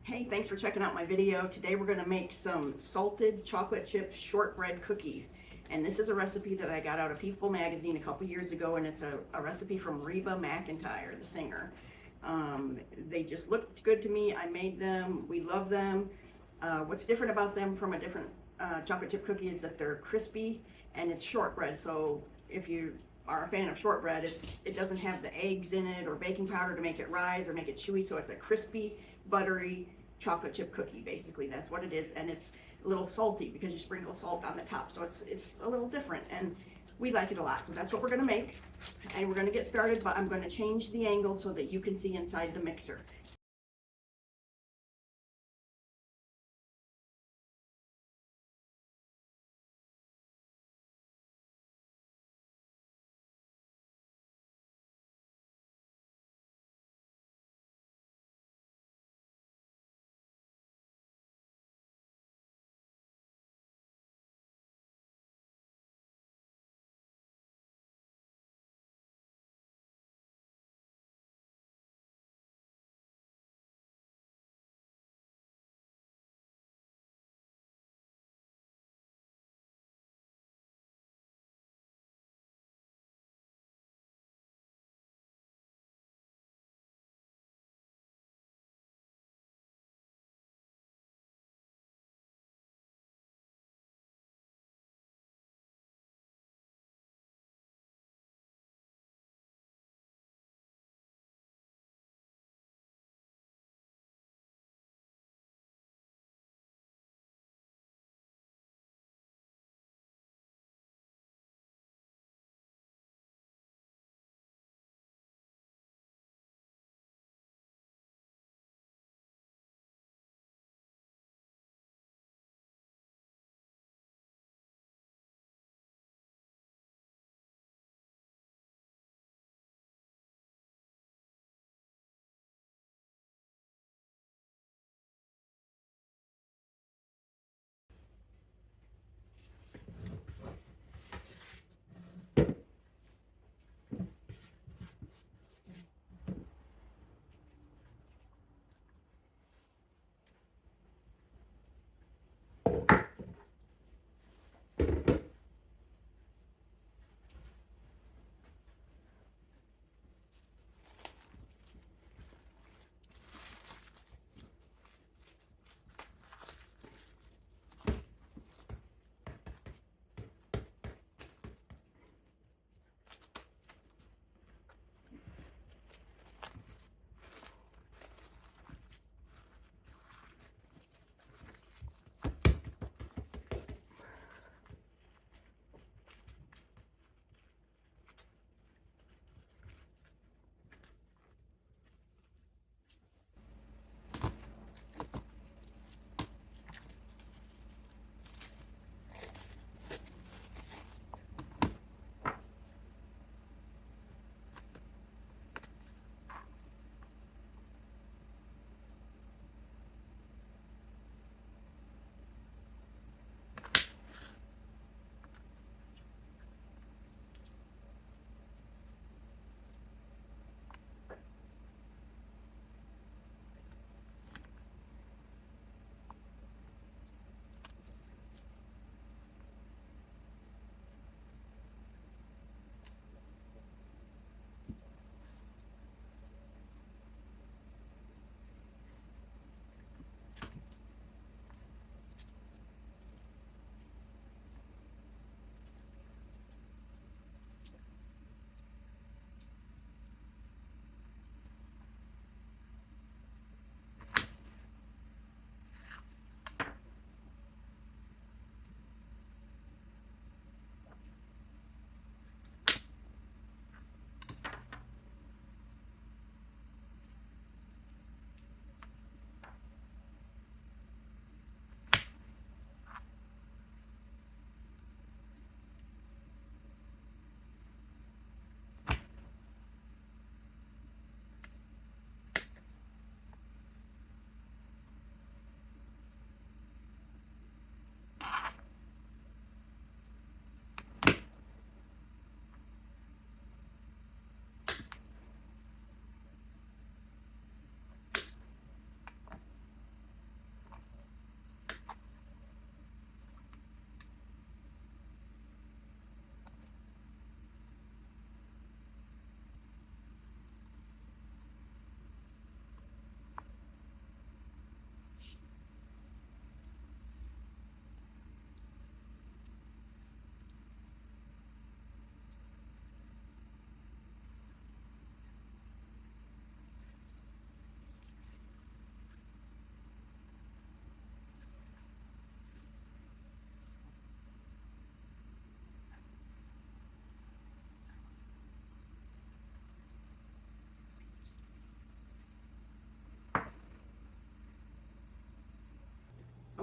Hey, thanks for checking out my video. Today we're going to make some salted chocolate chip shortbread cookies. And this is a recipe that I got out of People magazine a couple years ago, and it's a recipe from Reba McIntire, the singer. They just looked good to me. I made them. We love them. What's different about them from a different chocolate chip cookie is that they're crispy and it's shortbread. So if you are a fan of shortbread, it doesn't have the eggs in it or baking powder to make it rise or make it chewy. So it's a crispy, buttery chocolate chip cookie. Basically, that's what it is. And it's a little salty because you sprinkle salt on the top. So it's a little different, and we like it a lot. So that's what we're going to make, and we're going to get started. But I'm going to change the angle so that you can see inside the mixer.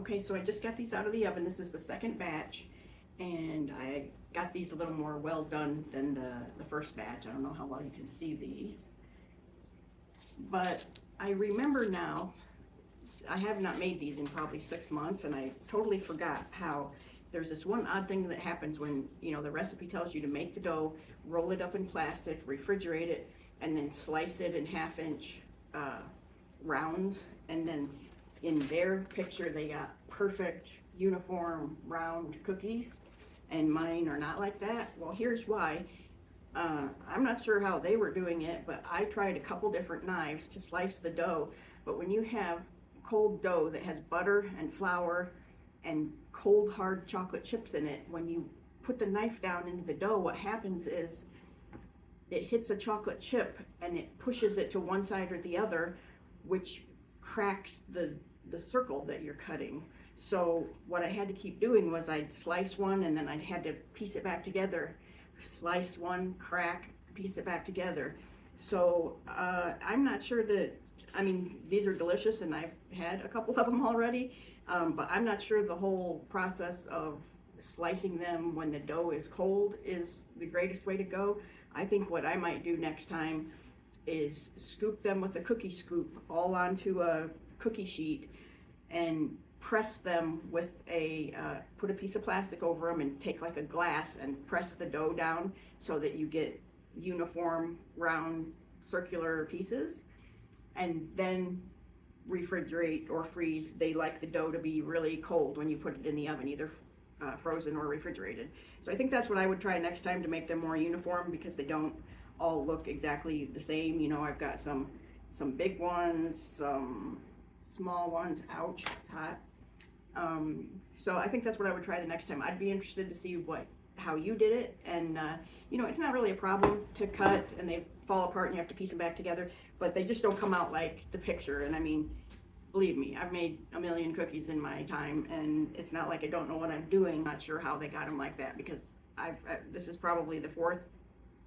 Okay, so I just got these out of the oven. This is the second batch, and I got these a little more well done than the first batch. I don't know how well you can see these, but I remember now, I have not made these in probably 6 months, and I totally forgot how there's this one odd thing that happens when, you know, the recipe tells you to make the dough, roll it up in plastic, refrigerate it, and then slice it in 1/2-inch rounds. And then in their picture, they got perfect, uniform, round cookies, and mine are not like that. Well, here's why. I'm not sure how they were doing it, but I tried a couple different knives to slice the dough. But when you have cold dough that has butter and flour and cold hard chocolate chips in it, when you put the knife down into the dough, what happens is it hits a chocolate chip and it pushes it to one side or the other, which cracks the circle that you're cutting. So what I had to keep doing was I'd slice one and then I'd had to piece it back together, slice one, crack, piece it back together. So I'm not sure that, I mean, these are delicious and I've had a couple of them already, but I'm not sure the whole process of slicing them when the dough is cold is the greatest way to go. I think what I might do next time is scoop them with a cookie scoop all onto a cookie sheet and press them with a, put a piece of plastic over them and take like a glass and press the dough down so that you get uniform, round, circular pieces, and then refrigerate or freeze. They like the dough to be really cold when you put it in the oven, either frozen or refrigerated. So I think that's what I would try next time to make them more uniform, because they don't all look exactly the same. You know, I've got some big ones, some small ones. Ouch, it's hot. So I think that's what I would try the next time. I'd be interested to see how you did it. And you know, it's not really a problem to cut and they fall apart and you have to piece them back together, but they just don't come out like the picture. And I mean, believe me, I've made a million cookies in my time, and it's not like I don't know what I'm doing. Not sure how they got them like that, because this is probably the 4th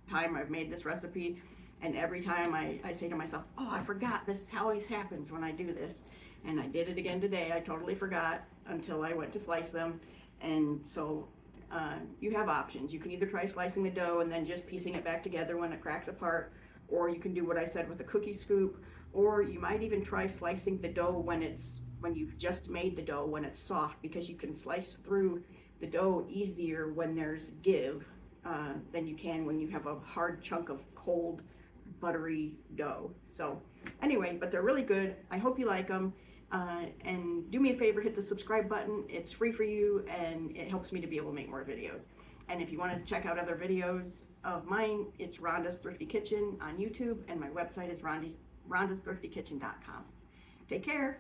time I've made this recipe, and every time I say to myself, oh, I forgot, this always happens when I do this. And I did it again today. I totally forgot until I went to slice them. And so you have options. You can either try slicing the dough and then just piecing it back together when it cracks apart, or you can do what I said with a cookie scoop, or you might even try slicing the dough when you've just made the dough, when it's soft, because you can slice through the dough easier when there's give than you can when you have a hard chunk of cold, buttery dough. So anyway, but they're really good. I hope you like them. And do me a favor, hit the subscribe button. It's free for you and it helps me to be able to make more videos. And if you want to check out other videos of mine, it's Rhonda's Thrifty Kitchen on YouTube, and my website is rhondasthriftykitchen.com. Take care.